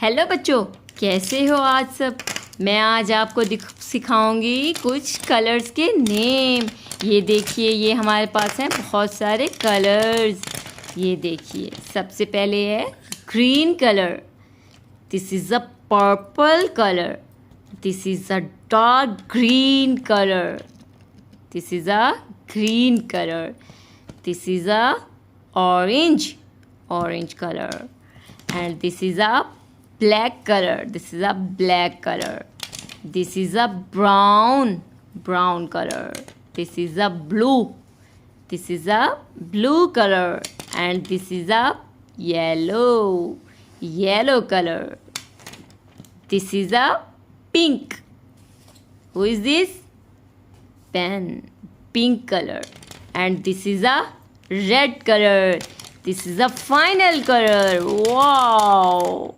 Hello बच्चों, कैसे हो आज सब। मैं आज आपको सिखाऊंगी कुछ कलर्स के नेम। ये देखिए, ये हमारे पास हैं बहुत सारे कलर्स। ये देखिए, सबसे पहले है green colour. This is a purple colour. This is a dark green colour. This is a green color. This is a orange color. And this is a black color. This is a black color. This is a brown color. This is a blue. This is a blue color. And this is a yellow color. This is a pink. Who is this? Pen. Pink color. And this is a red color. This is a final color. Wow.